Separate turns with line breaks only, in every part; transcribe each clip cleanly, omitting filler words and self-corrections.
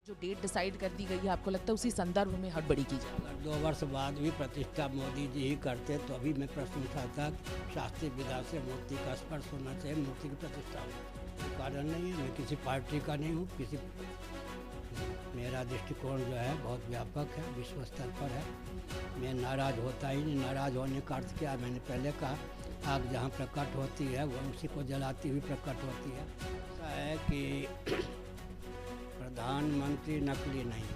जो date decide कर दी गई है, आपको लगता है उसी संदर्भ में हड़बड़ी की जाए?
अगर 2 वर्ष बाद भी प्रतिष्ठा मोदी जी ही करते तो अभी मैं प्रश्न उठाता, शास्त्रीय विधा से मूर्ति का स्पर्श होना चाहिए, मूर्ति की प्रतिष्ठा हो। कोई कारण नहीं है, मैं किसी पार्टी का नहीं हूँ, मेरा दृष्टिकोण जो है बहुत व्यापक है, विश्व स्तर पर है। मैं नाराज़ होता ही नहीं। नाराज़ होने का अर्थ क्या? मैंने पहले कहा, आग जहाँ प्रकट होती है वह उसी को जलाती हुई प्रकट होती है। ऐसा है कि प्रधानमंत्री नकली नहीं,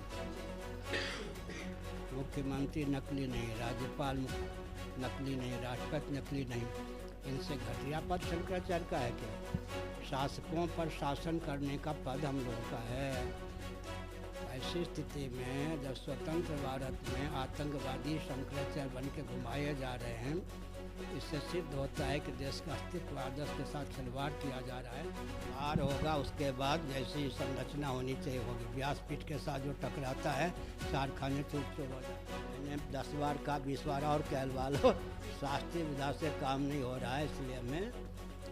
मुख्यमंत्री नकली नहीं, राज्यपाल नकली नहीं, राष्ट्रपति नकली नहीं। इनसे घटिया पद शंकराचार्य का है क्या? शासकों पर शासन करने का पद हम लोगों का है। ऐसी स्थिति में जब स्वतंत्र भारत में आतंकवादी शंकराचार्य बन के घुमाए जा रहे हैं, इससे सिद्ध होता है कि देश का अस्तित्व आदर्श के साथ खिलवाड़ किया जा रहा है। हार होगा, उसके बाद जैसी संरचना होनी चाहिए होगी। व्यासपीठ के साथ जो टकराता है, 4 खाने चूक हो जाता है। मैंने 10 बार का 20 बार और कहलवा लो, शास्त्रीय विधा से काम नहीं हो रहा है, इसलिए मैं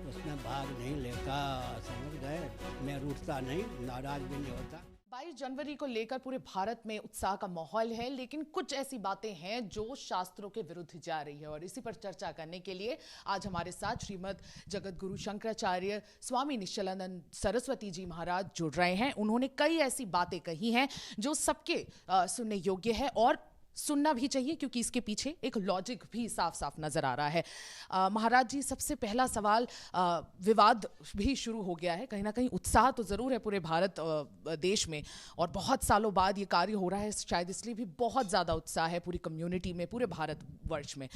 उसमें भाग नहीं लेता। समझ गए? मैं रूठता नहीं, नाराज भी नहीं होता।
22 जनवरी को लेकर पूरे भारत में उत्साह का माहौल है, लेकिन कुछ ऐसी बातें हैं जो शास्त्रों के विरुद्ध जा रही है, और इसी पर चर्चा करने के लिए आज हमारे साथ श्रीमद जगत गुरु शंकराचार्य स्वामी निश्चलानंद सरस्वती जी महाराज जुड़ रहे हैं। उन्होंने कई ऐसी बातें कही हैं जो सबके सुनने योग्य है और सुनना भी चाहिए, क्योंकि इसके पीछे एक लॉजिक भी साफ साफ नजर आ रहा है। महाराज जी, सबसे पहला सवाल, विवाद भी शुरू हो गया है। कहीं ना कहीं उत्साह तो ज़रूर है पूरे भारत देश में, और बहुत सालों बाद ये कार्य हो रहा है, शायद इसलिए भी बहुत ज़्यादा उत्साह है पूरी कम्युनिटी में, पूरे भारत वर्ष में।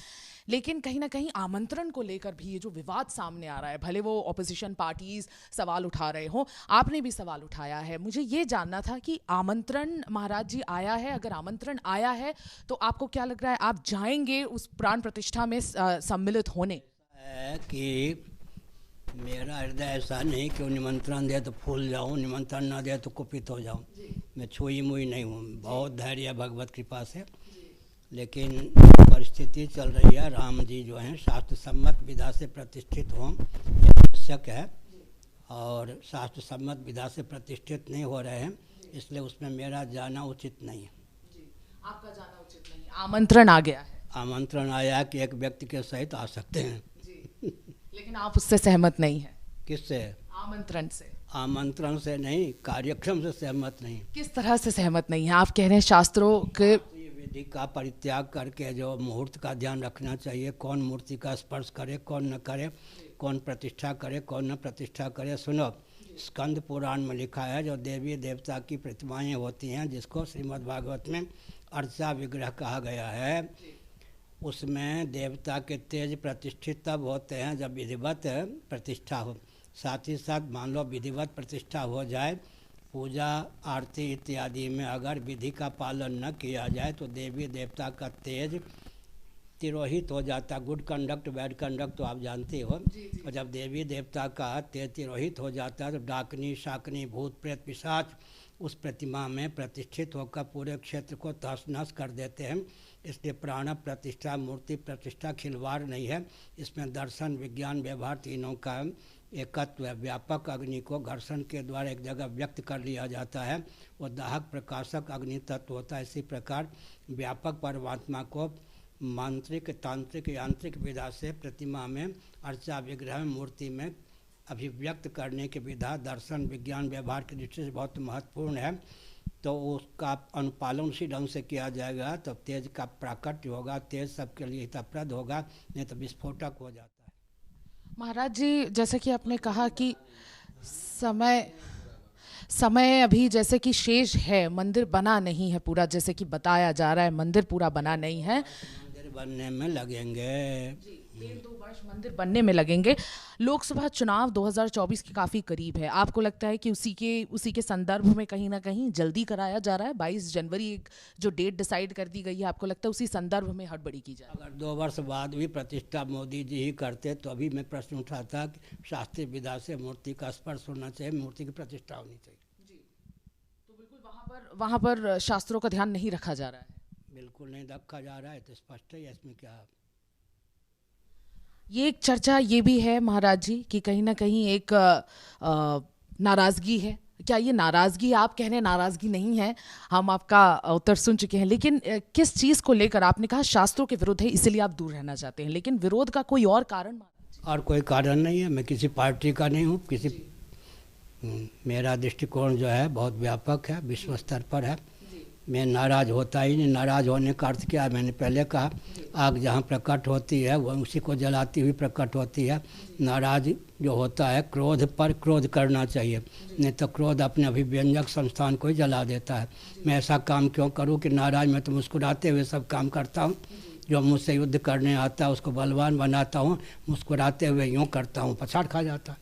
लेकिन कहीं ना कहीं आमंत्रण को लेकर भी ये जो विवाद सामने आ रहा है, भले वो ऑपोजिशन पार्टीज सवाल उठा रहे हो, आपने भी सवाल उठाया है। मुझे ये जानना था कि आमंत्रण महाराज जी आया है, अगर आमंत्रण आया है तो आपको क्या लग रहा है, आप जाएंगे उस प्राण प्रतिष्ठा में सम्मिलित होने?
कि मेरा हृदय ऐसा नहीं कि निमंत्रण दे तो फूल जाऊं, निमंत्रण ना दे तो कुपित हो जाऊं। मैं छुई मुई नहीं हूँ, बहुत धैर्य है भगवत कृपा से। लेकिन परिस्थिति चल रही है, राम जी जो हैं शास्त्र सम्मत विधा से प्रतिष्ठित हों, यह आवश्यक है, और शास्त्र सम्मत विधा से प्रतिष्ठित नहीं हो रहे हैं, इसलिए उसमें मेरा जाना उचित नहीं है।
आपका जाना उचित नहीं, आमंत्रण आ गया है?
आमंत्रण आया कि एक व्यक्ति के सहित आ सकते हैं
जी। लेकिन आप उससे सहमत नहीं हैं?
किससे?
आमंत्रण से।
आमंत्रण से नहीं, कार्यक्रम से सहमत नहीं।
किस तरह से सहमत नहीं है? आप कह रहे हैं शास्त्रों के
विधि का परित्याग करके जो मुहूर्त का ध्यान रखना चाहिए, कौन मूर्ति का स्पर्श करे, कौन न करे, कौन प्रतिष्ठा करे, कौन न प्रतिष्ठा करे। सुनो, स्कंद पुराण में लिखा है, जो देवी देवता की प्रतिमाएं होती हैं, जिसको श्रीमद् भागवत में अर्चा विग्रह कहा गया है, उसमें देवता के तेज प्रतिष्ठित तब होते हैं जब विधिवत प्रतिष्ठा हो। साथ ही साथ मान लो विधिवत प्रतिष्ठा हो जाए, पूजा आरती इत्यादि में अगर विधि का पालन न किया जाए तो देवी देवता का तेज तिरोहित हो जाता। गुड कंडक्ट बैड कंडक्ट तो आप जानते हो। और जब देवी देवता का तेज तिरोहित हो जाता है तो डाकनी शाकनी भूत प्रेत पिशाच उस प्रतिमा में प्रतिष्ठित होकर पूरे क्षेत्र को तहस नहस कर देते हैं। इसलिए प्राण प्रतिष्ठा, मूर्ति प्रतिष्ठा खिलवाड़ नहीं है, इसमें दर्शन विज्ञान व्यवहार तीनों का एकत्व है। व्यापक अग्नि को घर्षण के द्वारा एक जगह व्यक्त कर लिया जाता है, वो दाहक प्रकाशक अग्नि तत्व होता है। इसी प्रकार व्यापक परमात्मा को मांत्रिक तांत्रिक यांत्रिक विधा से प्रतिमा में अर्चा विग्रह मूर्ति में अभिव्यक्त करने की विधा दर्शन विज्ञान व्यवहार की दृष्टि से बहुत महत्वपूर्ण है। तो उसका अनुपालन उसी ढंग से किया जाएगा तो तेज का प्राकट्य होगा, तेज सबके लिए हितप्रद होगा, नहीं तो विस्फोटक हो जाता है।
महाराज जी, जैसे कि आपने कहा कि समय अभी जैसे कि शेष है, मंदिर बना नहीं है पूरा, जैसे कि बताया जा रहा है मंदिर पूरा बना नहीं है।
मंदिर बनने में लगेंगे
1-2 वर्ष मंदिर बनने में लगेंगे। लोकसभा चुनाव 2024 के काफ़ी करीब है, आपको लगता है कि उसी के संदर्भ में कहीं ना कहीं जल्दी कराया जा रहा है? 22 जनवरी एक जो डेट डिसाइड कर दी गई है, आपको लगता है उसी संदर्भ में हड़बड़ी की जाए?
अगर 2 वर्ष बाद भी प्रतिष्ठा मोदी जी ही करते तो अभी मैं प्रश्न उठाता कि शास्त्रीय विधा से मूर्ति का स्पर्श होना चाहिए, मूर्ति की प्रतिष्ठा होनी चाहिए।
जी, तो बिल्कुल वहाँ पर शास्त्रों का ध्यान नहीं रखा जा रहा है?
बिल्कुल नहीं रखा जा रहा है, तो स्पष्ट है इसमें क्या।
ये एक चर्चा ये भी है महाराज जी कि कहीं ना कहीं एक नाराज़गी है क्या ये नाराजगी, आप कह रहे हैं नाराजगी नहीं है, हम आपका उत्तर सुन चुके हैं, लेकिन किस चीज को लेकर? आपने कहा शास्त्रों के विरुद्ध है इसलिए आप दूर रहना चाहते हैं, लेकिन विरोध का कोई और कारण?
और कोई कारण नहीं है, मैं किसी पार्टी का नहीं हूँ, मेरा दृष्टिकोण जो है बहुत व्यापक है, विश्व स्तर पर है। मैं नाराज़ होता ही नहीं। नाराज़ होने का अर्थ क्या है? मैंने पहले कहा, आग जहाँ प्रकट होती है वह उसी को जलाती हुई प्रकट होती है। नाराज जो होता है, क्रोध पर क्रोध करना चाहिए, नहीं तो क्रोध अपने अभिव्यंजक संस्थान को ही जला देता है। मैं ऐसा काम क्यों करूं कि नाराज मैं तो मुस्कुराते हुए सब काम करता हूं। जो मुझसे युद्ध करने आता है उसको बलवान बनाता हूं, मुस्कुराते हुए यूँ करता हूँ, पछाड़ खा जाता है।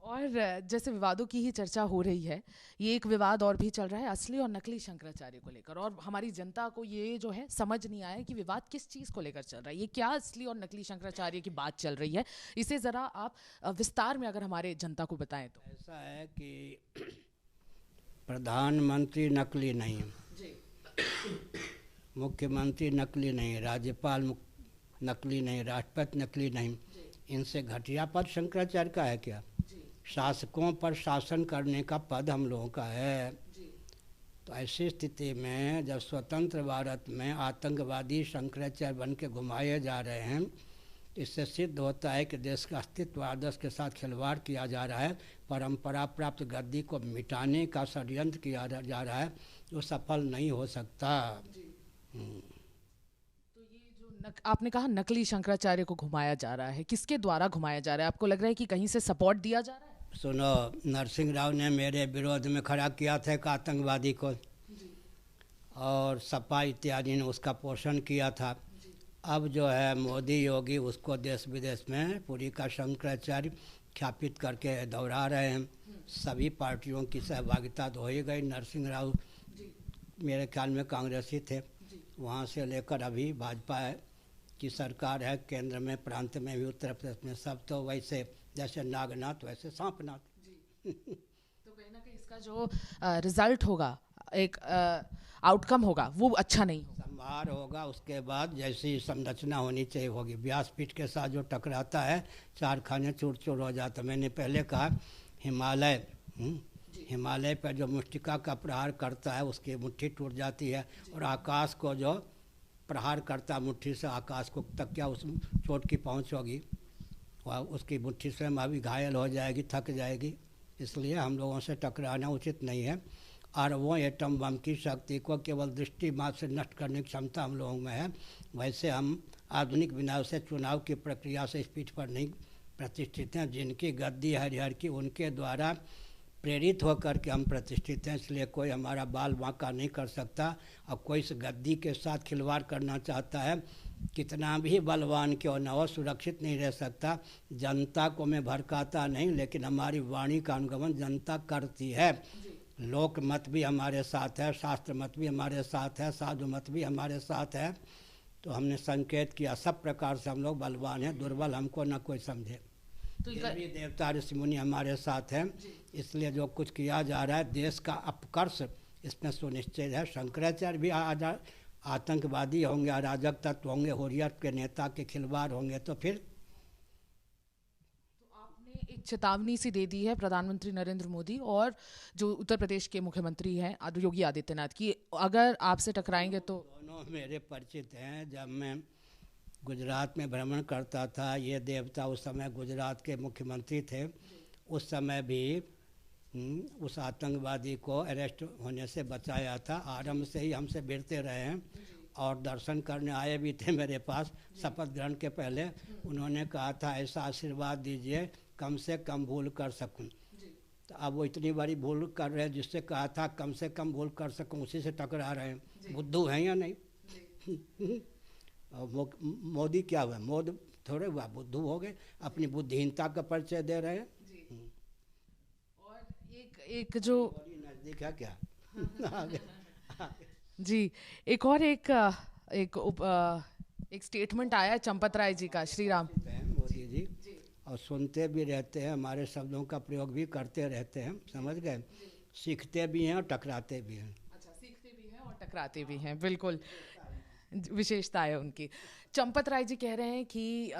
और जैसे विवादों की ही चर्चा हो रही है, ये एक विवाद और भी चल रहा है असली और नकली शंकराचार्य को लेकर, और हमारी जनता को ये जो है समझ नहीं आया कि विवाद किस चीज़ को लेकर चल रहा है, ये क्या असली और नकली शंकराचार्य की बात चल रही है, इसे ज़रा आप विस्तार में अगर हमारे जनता को बताएं तो।
ऐसा है कि प्रधानमंत्री नकली नहीं है, मुख्यमंत्री नकली नहीं, राज्यपाल नकली नहीं, राष्ट्रपति नकली नहीं, इनसे घटिया पद शंकराचार्य का है क्या? शासकों पर शासन करने का पद हम लोगों का है। तो ऐसी स्थिति में जब स्वतंत्र भारत में आतंकवादी शंकराचार्य बन के घुमाए जा रहे हैं, इससे सिद्ध होता है कि देश का अस्तित्व आदर्श के साथ खिलवाड़ किया जा रहा है, परंपरा प्राप्त गद्दी को मिटाने का षड्यंत्र किया जा रहा है, जो सफल नहीं हो सकता।
तो ये जो आपने कहा नकली शंकराचार्य को घुमाया जा रहा है, किसके द्वारा घुमाया जा रहा है? आपको लग रहा है कि कहीं से सपोर्ट दिया जा रहा है?
सुनो, नरसिंह राव ने मेरे विरोध में खड़ा किया था एक आतंकवादी को, और सपा इत्यादि ने उसका पोषण किया था। अब जो है मोदी योगी उसको देश विदेश में पूरी का शंकराचार्य ख्यापित करके दोहरा रहे हैं। सभी पार्टियों की सहभागिता तो हो ही गई। नरसिंह राव मेरे ख्याल में कांग्रेसी थे, वहाँ से लेकर अभी भाजपा की सरकार है केंद्र में, प्रांत में भी, उत्तर प्रदेश में, सब तो वैसे जैसे नागनाथ वैसे सांपनाथ।
तो कहीं ना कहीं इसका जो रिजल्ट होगा, एक आउटकम होगा, वो अच्छा नहीं होगा।
संभार होगा, उसके बाद जैसी संरचना होनी चाहिए होगी। व्यासपीठ के साथ जो टकराता है, चार खाने चूर चूर हो जाता। मैंने पहले कहा, हिमालय पर जो मुष्टिका का प्रहार करता है उसकी मुट्ठी टूट जाती है, और आकाश को जो प्रहार करता मुट्ठी से, आकाश को तक क्या उस चोट की पहुँच होगी? वह उसकी मुट्ठी स्वयं अभी घायल हो जाएगी, थक जाएगी। इसलिए हम लोगों से टकराना उचित नहीं है। और वो एटम बम की शक्ति को केवल दृष्टि मात्र से नष्ट करने की क्षमता हम लोगों में है। वैसे हम आधुनिक विनाश से चुनाव की प्रक्रिया से इस पीठ पर नहीं प्रतिष्ठित हैं। जिनकी गद्दी हरिहर की, उनके द्वारा प्रेरित होकर के हम प्रतिष्ठित हैं, इसलिए कोई हमारा बाल बांका नहीं कर सकता। अब कोई इस गद्दी के साथ खिलवाड़ करना चाहता है, कितना भी बलवान क्यों न हो, सुरक्षित नहीं रह सकता। जनता को मैं भड़काता नहीं, लेकिन हमारी वाणी का अनुगमन जनता करती है। लोक मत भी हमारे साथ है, शास्त्र मत भी हमारे साथ है, साधु मत भी हमारे साथ है। तो हमने संकेत किया, सब प्रकार से हम लोग बलवान हैं, दुर्बल हमको न कोई समझे। तो देवी देवता ऋषि मुनि हमारे साथ हैं, इसलिए जो कुछ किया जा रहा है देश का अपकर्ष इसमें सुनिश्चित है। शंकराचार्य भी आतंकवादी होंगे, अराजक तत्व होंगे, हुर्रियत के नेता के खिलवाड़ होंगे, तो फिर।
तो आपने एक चेतावनी सी दे दी है प्रधानमंत्री नरेंद्र मोदी और जो उत्तर प्रदेश के मुख्यमंत्री हैं योगी आदित्यनाथ की, अगर आपसे टकराएंगे तो।
दोनों मेरे परिचित हैं। जब मैं गुजरात में भ्रमण करता था, ये देवता उस समय गुजरात के मुख्यमंत्री थे, उस समय भी उस आतंकवादी को अरेस्ट होने से बचाया था। आरंभ से ही हमसे भिड़ते रहे हैं, और दर्शन करने आए भी थे मेरे पास शपथ ग्रहण के पहले। उन्होंने कहा था, ऐसा आशीर्वाद दीजिए कम से कम भूल कर सकूं। तो अब वो इतनी बड़ी भूल कर रहे हैं, जिससे कहा था कम से कम भूल कर सकूं, उसी से टकरा रहे हैं। बुद्धू हैं या नहीं? और मोदी क्या हुआ? मोदी थोड़े हुआ, बुद्धू हो गए, अपनी बुद्धिहीनता का परिचय दे रहे हैं।
और एक जो
नजदीक है क्या?
जी, एक और एक स्टेटमेंट आया है चंपत राय जी का, श्री राम
मोदी जी, और सुनते भी रहते हैं, हमारे शब्दों का प्रयोग भी करते रहते हैं, समझ गए? सीखते भी हैं और टकराते भी हैं।
अच्छा, सीखते भी हैं और टकराते भी हैं, बिल्कुल विशेषता है उनकी। चंपत राय जी कह रहे हैं कि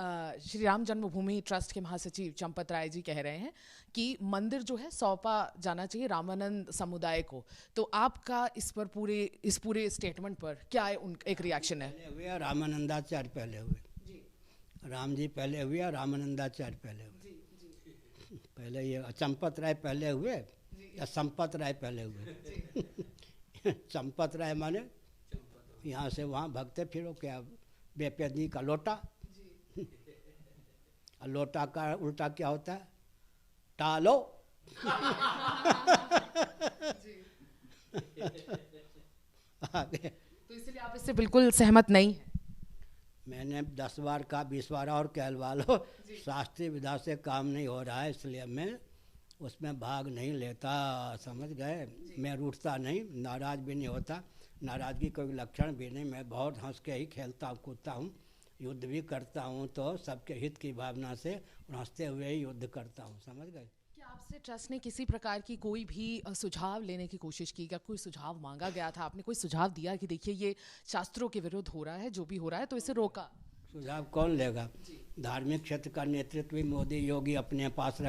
श्री राम जन्मभूमि ट्रस्ट के महासचिव चंपत राय जी कह रहे हैं कि मंदिर जो है सौंपा जाना चाहिए रामानंद समुदाय को। तो आपका इस पूरे स्टेटमेंट पर क्या है एक रिएक्शन है?
पहले हुए रामानंदाचार्य पहले हुए जी। राम जी पहले हुए और रामानंदाचार्य पहले हुए जी। पहले ये चंपत राय पहले हुए या संपत राय पहले हुए? चंपत राय माने यहाँ से वहाँ भगते फिरो क्या, बेपैदनी का लोटा। और लोटा का उल्टा क्या होता है? टालो।
तो इसलिए आप इससे बिल्कुल सहमत नहीं हैं?
मैंने 10 बार कहा, 20 बार और कहलवा लो, शास्त्रीय विधा से काम नहीं हो रहा है, इसलिए मैं उसमें भाग नहीं लेता, समझ गए। मैं रूठता नहीं, नाराज़ भी नहीं होता, नाराज़गी कोई लक्षण भी नहीं। मैं बहुत हंस के ही खेलता हूँ, कूदता हूँ, युद्ध भी करता हूँ तो सबके हित की भावना से और हंसते हुए ही युद्ध करता हूँ, समझ गए।
क्या आपसे ट्रस्ट ने किसी प्रकार की कोई भी सुझाव लेने की कोशिश की? क्या कोई सुझाव मांगा गया था? आपने कोई सुझाव दिया कि देखिए ये शास्त्रों के विरुद्ध हो रहा है, जो भी हो रहा है, तो इसे रोका?
सुझाव कौन लेगा? धार्मिक क्षेत्र का नेतृत्व भी मोदी योगी अपने पास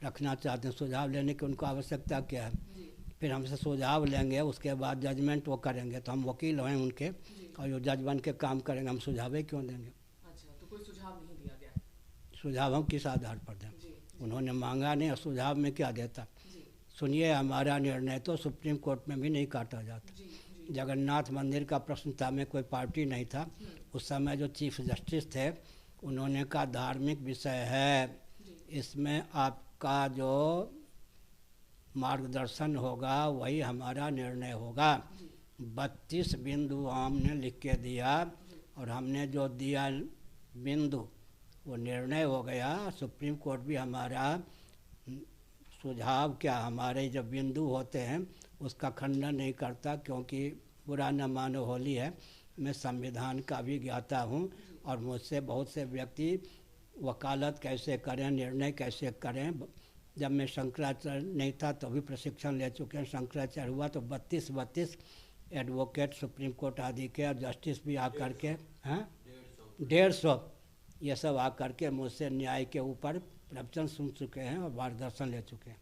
रखना चाहते हैं, सुझाव लेने की उनको आवश्यकता क्या है? फिर हमसे सुझाव लेंगे, उसके बाद जजमेंट वो करेंगे, तो हम वकील हैं उनके और जो जज बन के काम करेंगे, हम सुझाव ही क्यों देंगे?
अच्छा, तो कोई सुझाव नहीं दिया गया?
सुझाव हम किस आधार पर दें? उन्होंने मांगा नहीं और सुझाव में क्या देता? सुनिए, हमारा निर्णय तो सुप्रीम कोर्ट में भी नहीं काटा जाता। जगन्नाथ मंदिर का प्रश्न था, में कोई पार्टी नहीं था उस समय, जो चीफ जस्टिस थे उन्होंने कहा धार्मिक विषय है, इसमें आपका जो मार्गदर्शन होगा वही हमारा निर्णय होगा। 32 बिंदु हमने लिख के दिया और हमने जो दिया बिंदु वो निर्णय हो गया। सुप्रीम कोर्ट भी हमारा सुझाव क्या, हमारे जो बिंदु होते हैं उसका खंडन नहीं करता, क्योंकि बुरा न मानो होली है। मैं संविधान का भी ज्ञाता हूँ और मुझसे बहुत से व्यक्ति वकालत कैसे करें, निर्णय कैसे करें, जब मैं शंकराचार्य नहीं था तो भी प्रशिक्षण ले चुके हैं। शंकराचार्य हुआ तो 32 एडवोकेट सुप्रीम कोर्ट आदि के और जस्टिस भी आकर के, हाँ 150 ये सब आकर के मुझसे न्याय के ऊपर प्रवचन सुन चुके हैं और मार्गदर्शन ले चुके हैं।